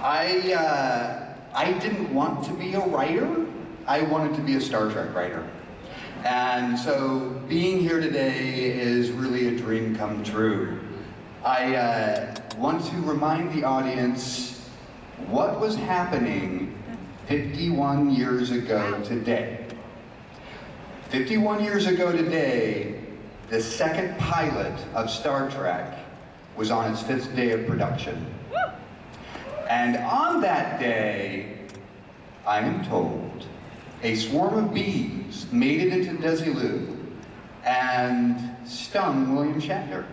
I didn't want to be a writer. I wanted to be a Star Trek writer. And so being here today is really a dream come true. I want to remind the audience what was happening 51 years ago today. 51 years ago today, the second pilot of Star Trek was on its 5th day of production. And on that day, I am told, a swarm of bees made it into Desilu and stung William Shatner.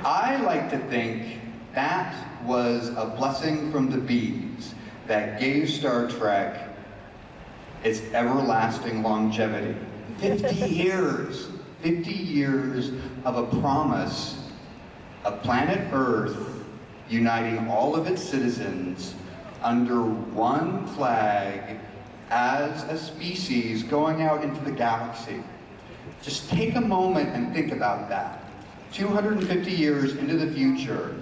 I like to think that was a blessing from the bees that gave Star Trek its everlasting longevity. 50 years of a promise of planet Earth uniting all of its citizens under one flag as a species going out into the galaxy. Just take a moment and think about that. 250 years into the future,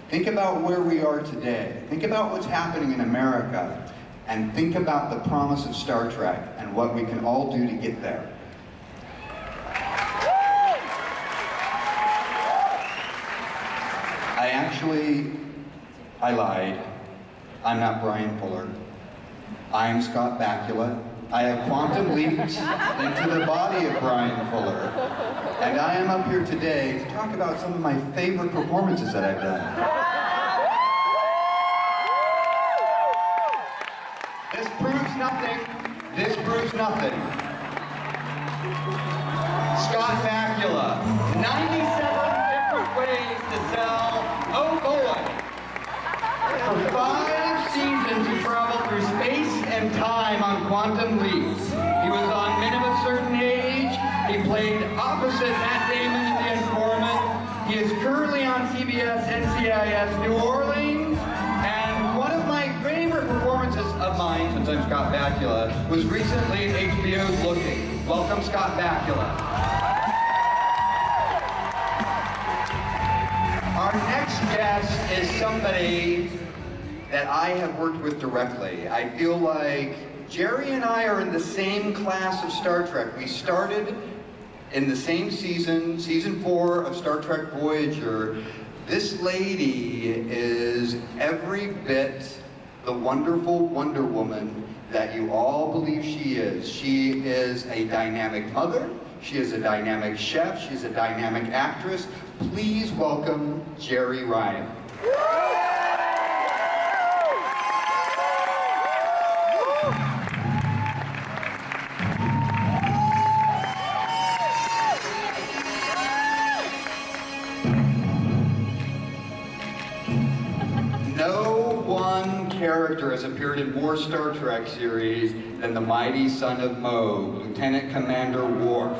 think about where we are today. Think about what's happening in America, and think about the promise of Star Trek and what we can all do to get there. I lied. I'm not Brian Fuller. I'm Scott Bakula. I have quantum leaped into the body of Brian Fuller. And I am up here today to talk about some of my favorite performances that I've done. This proves nothing. This proves nothing. Scott Bakula, 97 different ways to sell, oh boy. For 5 seasons, he traveled through space and time on Quantum Leaps. He was on Men of a Certain Age. He played opposite Matt Damon in The Informant. He is currently on CBS NCIS New Orleans. And one of my favorite performances of mine, since I'm Scott Bakula, was recently in HBO's Looking. Welcome, Scott Bakula. Our next guest is somebody that I have worked with directly. I feel like Jerry and I are in the same class of Star Trek. We started in the same season, season 4 of Star Trek Voyager. This lady is every bit the wonderful Wonder Woman that you all believe she is. She is a dynamic mother. She is a dynamic chef. She's a dynamic actress. Please welcome Jeri Ryan. No one character has appeared in more Star Trek series than the mighty son of Mo, Lieutenant Commander Worf.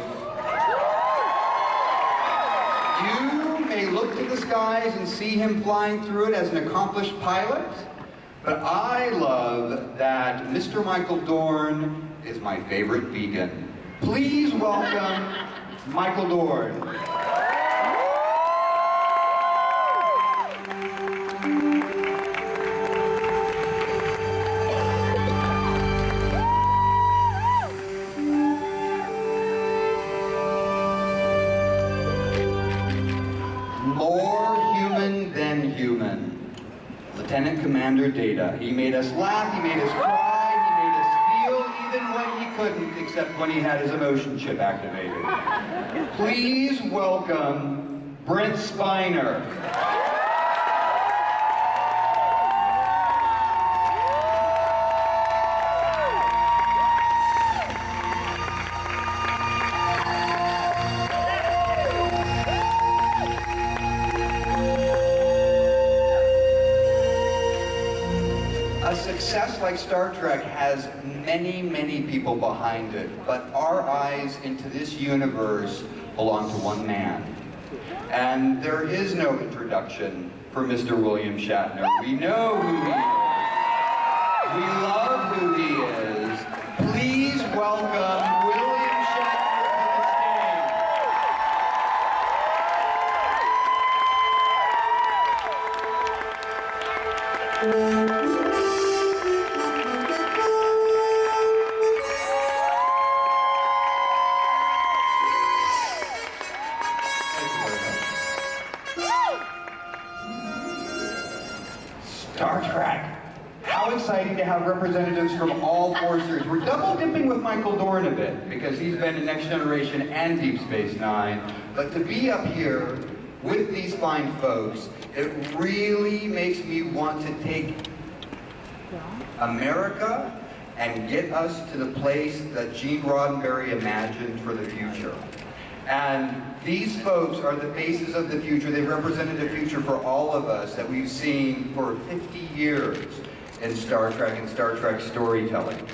You may look to the skies and see him flying through it as an accomplished pilot, but I love that Mr. Michael Dorn is my favorite vegan. Please welcome Michael Dorn. Lieutenant Commander Data. He made us laugh, he made us cry, he made us feel even when he couldn't, except when he had his emotion chip activated. Please welcome Brent Spiner. A success like Star Trek has many, many people behind it, but our eyes into this universe belong to one man. And there is no introduction for Mr. William Shatner. We know who he is. We love who he is. Please welcome William Shatner to the stage. Star Trek. How exciting to have representatives from all four series. We're double dipping with Michael Dorn a bit because he's been in Next Generation and Deep Space Nine. But to be up here with these fine folks, it really makes me want to take America and get us to the place that Gene Roddenberry imagined for the future. And these folks are the faces of the future. They represented the future for all of us that we've seen for 50 years in Star Trek and Star Trek storytelling.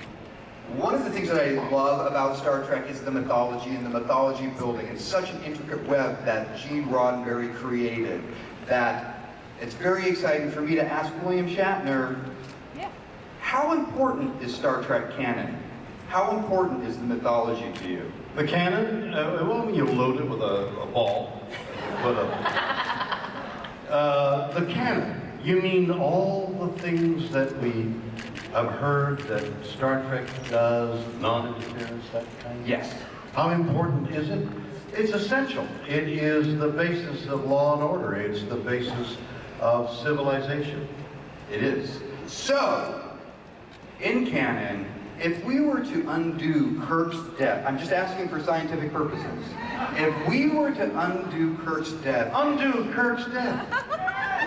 One of the things that I love about Star Trek is the mythology and the mythology building. It's such an intricate web that Gene Roddenberry created that it's very exciting for me to ask William Shatner, how important is Star Trek canon? How important is the mythology to you? The canon? Well, you load it with a ball. But the canon. You mean all the things that we have heard that Star Trek does, non-interference, that kind of? Yes. How important is it? It's essential. It is the basis of law and order. It's the basis of civilization. It is. So, in canon, if we were to undo Kirk's death, I'm just asking for scientific purposes. If we were to undo Kirk's death,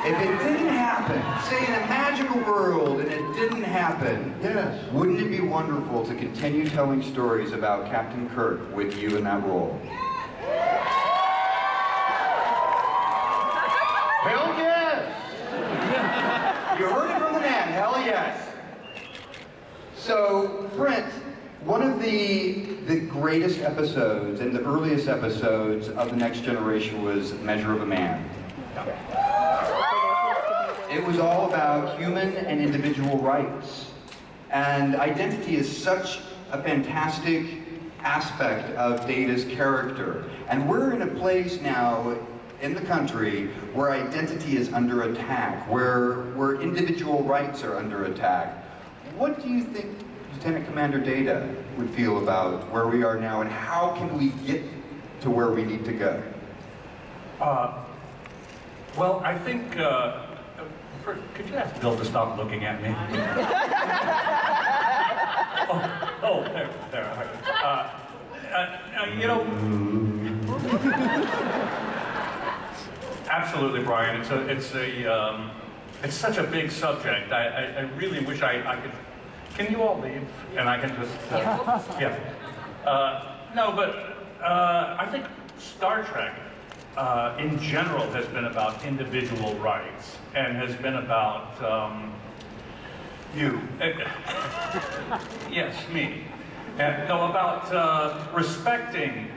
if it didn't happen, say in a magical world and it didn't happen, yes, wouldn't it be wonderful to continue telling stories about Captain Kirk with you in that role? Hell yes! You heard it from the man, hell yes. So, Brent, one of the greatest episodes and the earliest episodes of The Next Generation was Measure of a Man. It was all about human and individual rights. And identity is such a fantastic aspect of Data's character. And we're in a place now in the country where identity is under attack, where individual rights are under attack. What do you think Lieutenant Commander Data would feel about where we are now, and how can we get to where we need to go? Well, I think, could you ask Bill to stop looking at me? there. You know, absolutely, Brian. It's such a big subject. I really wish I could. Can you all leave? And I can just. Yeah. No, but I think Star Trek, in general, has been about individual rights and has been about you. Yes, me. No, about respecting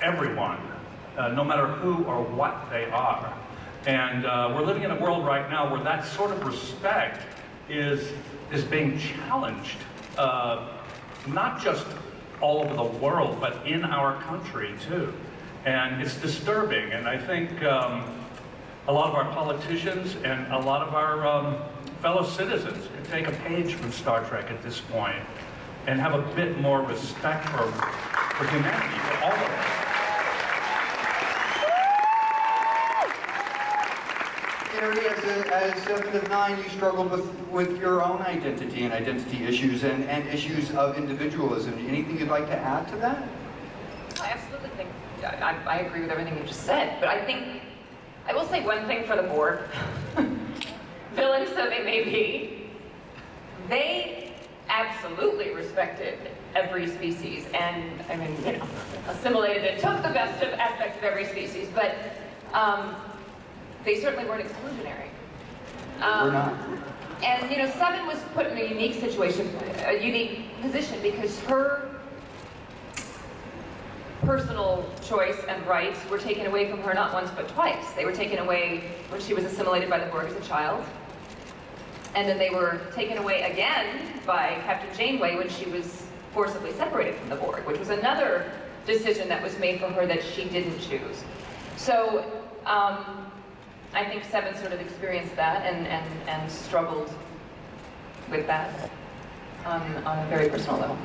everyone, no matter who or what they are. And we're living in a world right now where that sort of respect is being challenged, not just all over the world, but in our country too. And it's disturbing, and I think a lot of our politicians and a lot of our fellow citizens could take a page from Star Trek at this point and have a bit more respect for humanity, for all of us. Gary, as 7 of 9, you struggled with your own identity and identity issues and issues of individualism. Anything you'd like to add to that? I absolutely think, I agree with everything you just said, but I think, I will say one thing for the board. Villains though they may be, they absolutely respected every species and, I mean, you know, assimilated it, took the best of aspects of every species, but they certainly weren't exclusionary. We're not. And, you know, 7 was put in a unique situation, a unique position, because her personal choice and rights were taken away from her not once but twice. They were taken away when she was assimilated by the Borg as a child, and then they were taken away again by Captain Janeway when she was forcibly separated from the Borg, which was another decision that was made for her that she didn't choose. So, I think Seven sort of experienced that and struggled with that on a very personal level.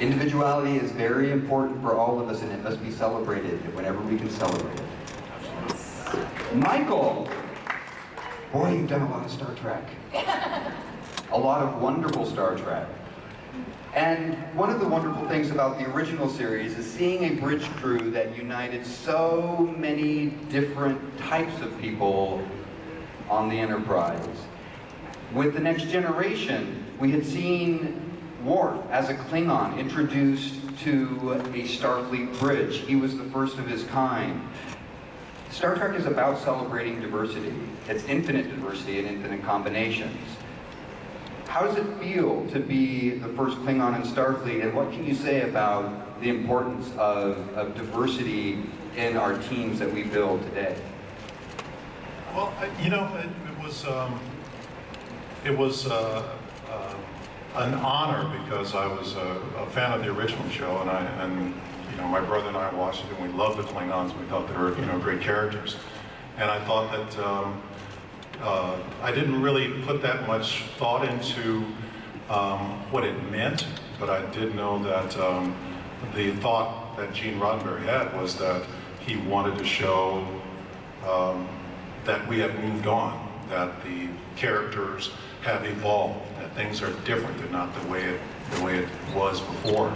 Individuality is very important for all of us, and it must be celebrated whenever we can celebrate it. Michael! Boy, you've done a lot of Star Trek. A lot of wonderful Star Trek. And one of the wonderful things about the original series is seeing a bridge crew that united so many different types of people on the Enterprise. With the Next Generation, we had seen Worf as a Klingon introduced to a Starfleet bridge. He was the first of his kind. Star Trek is about celebrating diversity. It's infinite diversity and infinite combinations. How does it feel to be the first Klingon in Starfleet, and what can you say about the importance of diversity in our teams that we build today? Well, you know, it was an honor because I was a fan of the original show, and you know, my brother and I watched it, and we loved the Klingons. We thought they were, you know, great characters, and I thought that. I didn't really put that much thought into what it meant, but I did know that the thought that Gene Roddenberry had was that he wanted to show that we have moved on, that the characters have evolved, that things are different. They're not the way it was before.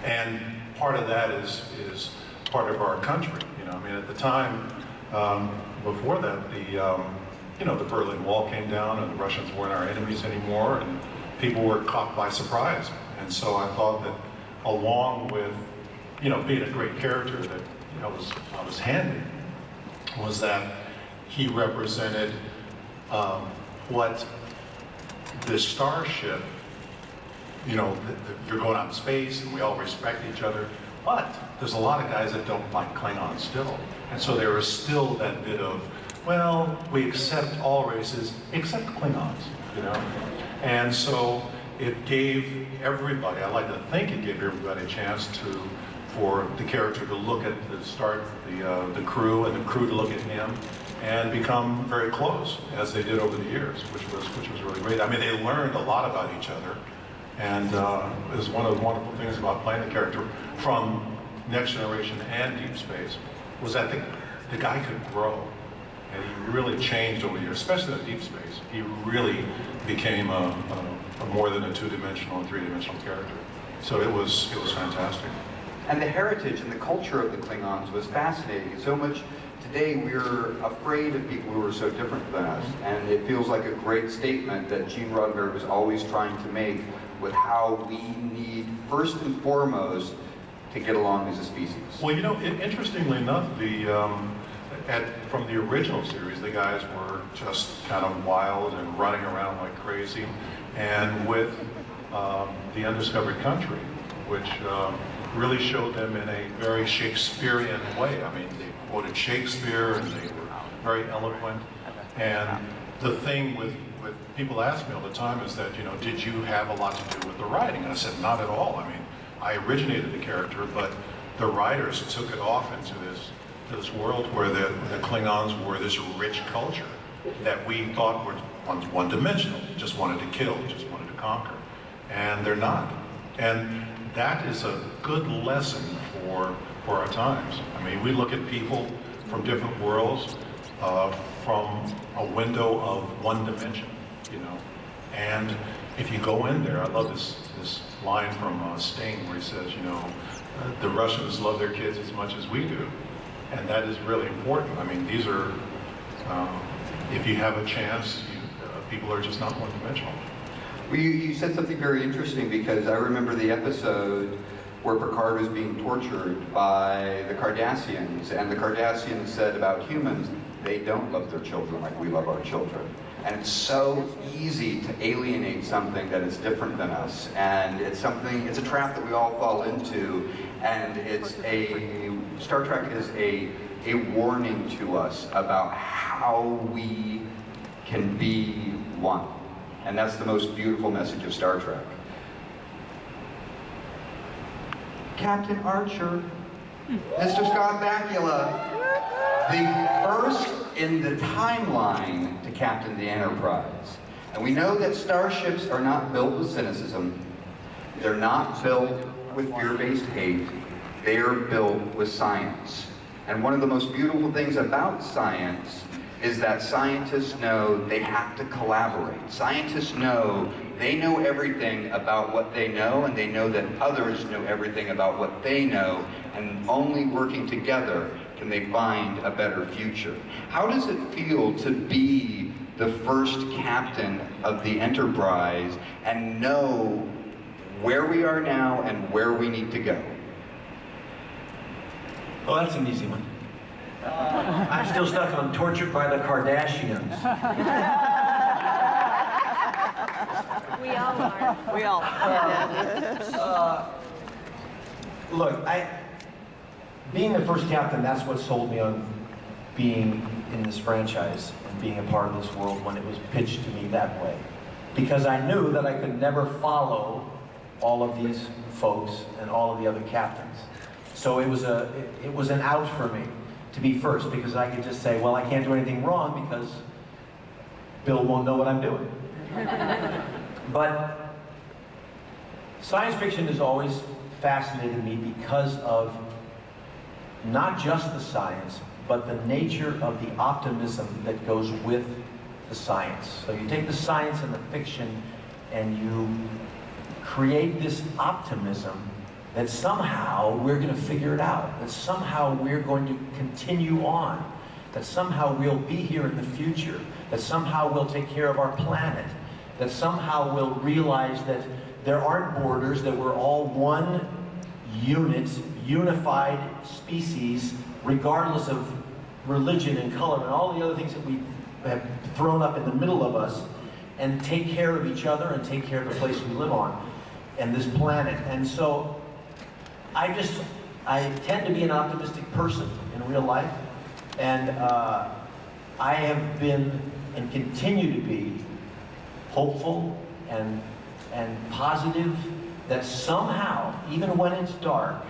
And part of that is part of our country. You know, I mean, at the time before that, the Berlin Wall came down, and the Russians weren't our enemies anymore, and people were caught by surprise. And so I thought that, along with, you know, being a great character that I was handed, was that he represented what the starship, you know, you're going out in space, and we all respect each other, but there's a lot of guys that don't like Klingons still. And so there is still that bit of, well, we accept all races except Klingons, you know? And so it gave everybody, I like to think it gave everybody a chance for the character to look at the crew, and the crew to look at him, and become very close, as they did over the years, which was really great. I mean, they learned a lot about each other, and it was one of the wonderful things about playing the character from Next Generation and Deep Space, was that the guy could grow. And he really changed over the years, especially in Deep Space. He really became a more than a two-dimensional and three-dimensional character. So it was fantastic. And the heritage and the culture of the Klingons was fascinating. So much today we're afraid of people who are so different than us. And it feels like a great statement that Gene Roddenberry was always trying to make with how we need, first and foremost, to get along as a species. Well, you know, interestingly enough, from the original series, the guys were just kind of wild and running around like crazy. And with the Undiscovered Country, which really showed them in a very Shakespearean way. I mean, they quoted Shakespeare, and they were very eloquent. And the thing with people ask me all the time is that, you know, did you have a lot to do with the writing? And I said, not at all. I mean, I originated the character, but the writers took it off into this world where the Klingons were this rich culture that we thought were one-dimensional, just wanted to kill, just wanted to conquer. And they're not. And that is a good lesson for our times. I mean, we look at people from different worlds from a window of one dimension, you know. And if you go in there, I love this line from Sting where he says, you know, the Russians love their kids as much as we do. And that is really important. I mean, these are, if you have a chance, people are just not one-dimensional. Well, you said something very interesting, because I remember the episode where Picard was being tortured by the Cardassians, and the Cardassians said about humans, they don't love their children like we love our children. And it's so easy to alienate something that is different than us, and it's a trap that we all fall into, and Star Trek is a warning to us about how we can be one. And that's the most beautiful message of Star Trek. Captain Archer, Mr. Scott Bakula, the first in the timeline to captain the Enterprise. And we know that starships are not built with cynicism. They're not built with fear-based hate. They are built with science. And one of the most beautiful things about science is that scientists know they have to collaborate. Scientists know they know everything about what they know, and they know that others know everything about what they know, and only working together can they find a better future. How does it feel to be the first captain of the Enterprise and know where we are now and where we need to go? Well, that's an easy one. I'm still stuck on Tortured by the Kardashians. We all are. We all. Look, being the first captain, that's what sold me on being in this franchise and being a part of this world when it was pitched to me that way. Because I knew that I could never follow all of these folks and all of the other captains. So it was an out for me to be first, because I could just say, well, I can't do anything wrong because Bill won't know what I'm doing. But science fiction has always fascinated me because of not just the science, but the nature of the optimism that goes with the science. So you take the science and the fiction and you create this optimism that somehow we're going to figure it out, that somehow we're going to continue on, that somehow we'll be here in the future, that somehow we'll take care of our planet, that somehow we'll realize that there aren't borders, that we're all one unit, unified species, regardless of religion and color and all the other things that we have thrown up in the middle of us, and take care of each other and take care of the place we live on and this planet. And so I tend to be an optimistic person in real life, and I have been and continue to be hopeful and positive that somehow, even when it's dark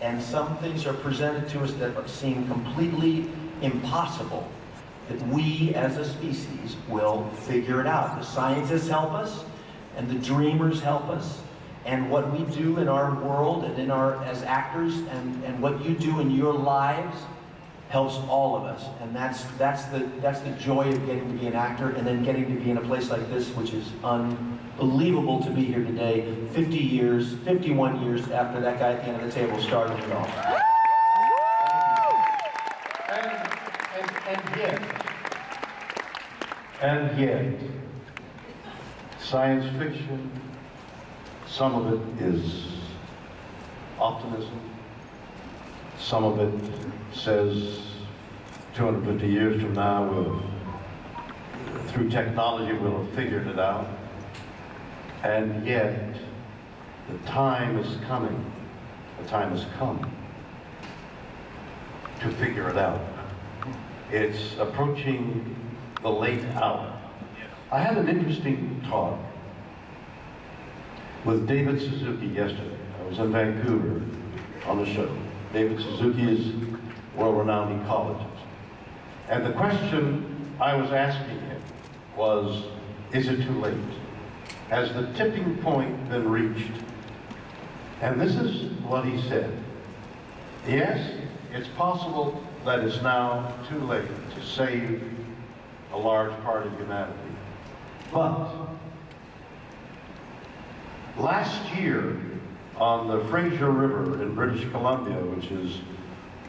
and some things are presented to us that seem completely impossible, that we as a species will figure it out. The scientists help us, and the dreamers help us, and what we do in our world and as actors and what you do in your lives helps all of us. And that's the joy of getting to be an actor and then getting to be in a place like this, which is unbelievable to be here today, 51 years after that guy at the end of the table started it all. And yet, science fiction, some of it is optimism. Some of it says 250 years from now, through technology, we'll have figured it out. And yet, the time is coming, the time has come to figure it out. It's approaching the late hour. I had an interesting talk with David Suzuki yesterday. I was in Vancouver on the show. David Suzuki is world-renowned ecologist. And the question I was asking him was, is it too late? Has the tipping point been reached? And this is what he said. Yes, it's possible that it's now too late to save a large part of humanity. But last year, on the Fraser River in British Columbia, which is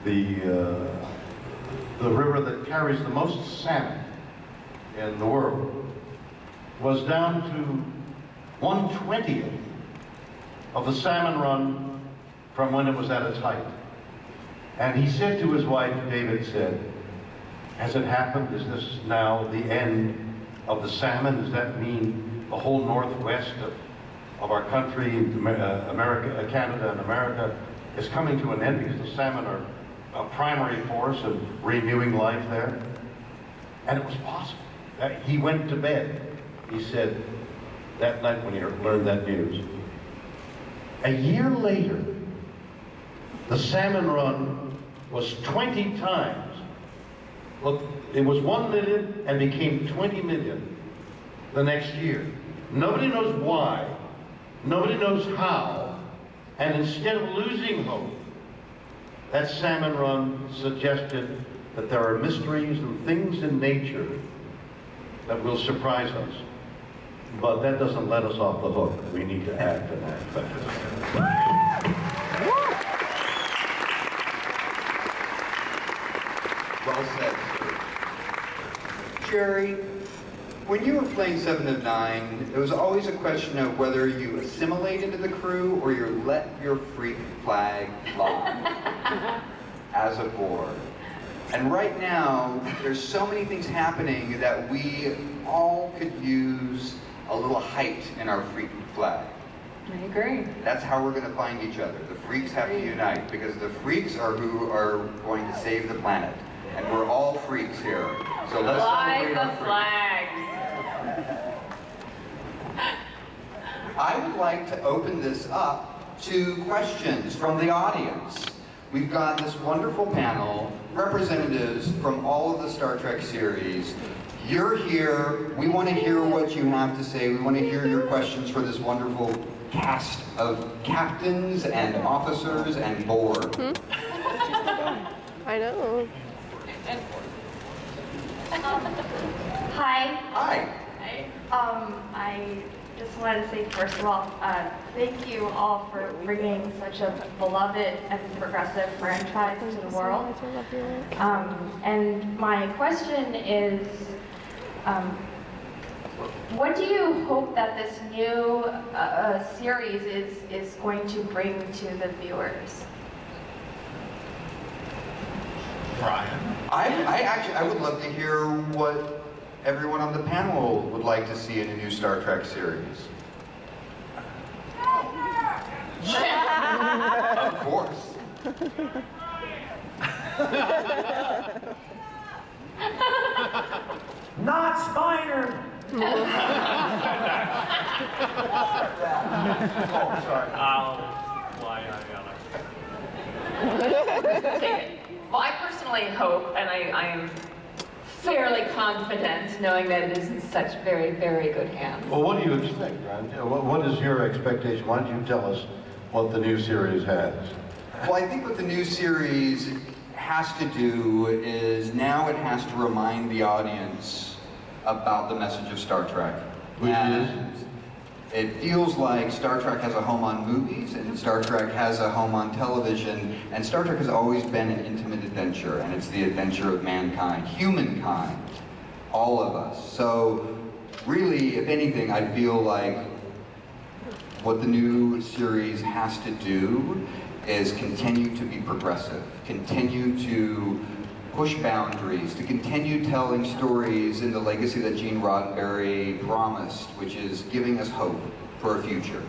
the river that carries the most salmon in the world, was down to 1/20th of the salmon run from when it was at its height. And he said to his wife, David said, has it happened? Is this now the end of the salmon? Does that mean the whole northwest of our country, America, Canada and America, is coming to an end because the salmon are a primary force of renewing life there? And it was possible. He went to bed, he said, that night when he learned that news. A year later, The salmon run was 20 times. Look, it was 1 million and became 20 million the next year. Nobody knows why, nobody knows how, and instead of losing hope, that salmon run suggested that there are mysteries and things in nature that will surprise us. But that doesn't let us off the hook. We need to act and act fast. Well said, sir. Jerry, when you were playing Seven of Nine, it was always a question of whether you assimilate into the crew or you let your freak flag fly as a board. And right now, there's so many things happening that we all could use a little height in our freak flag. I agree. That's how we're going to find each other. The freaks have to unite because the freaks are who are going to save the planet. And we're all freaks here. So let's Fly celebrate our the freaks. flags. I would like to open this up to questions from the audience. We've got this wonderful panel, representatives from all of the Star Trek series. You're here, we want to hear what you have to say. We want to hear your questions for this wonderful cast of captains and officers and board. I know. Hi. Hi. I just wanted to say, first of all, thank you all for bringing such a beloved and progressive franchise to the world. And my question is, what do you hope that this new series is going to bring to the viewers? Brian? I would love to hear what everyone on the panel would like to see in a new Star Trek series. Of course. Not Spiner! Oh, sorry. Take it. Well, I personally hope, and I am fairly confident, knowing that it is in such very, very good hands. Well, what do you expect, Brian? What is your expectation? Why don't you tell us what the new series has? Well, I think what the new series has to do is now it has to remind the audience about the message of Star Trek. Which And it feels like Star Trek has a home on movies and Star Trek has a home on television, and Star Trek has always been an intimate adventure, and it's the adventure of mankind, humankind, all of us. So really, if anything, I feel like what the new series has to do is continue to be progressive, continue to push boundaries, to continue telling stories in the legacy that Gene Roddenberry promised, which is giving us hope for a future.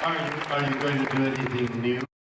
Are you going to do anything new?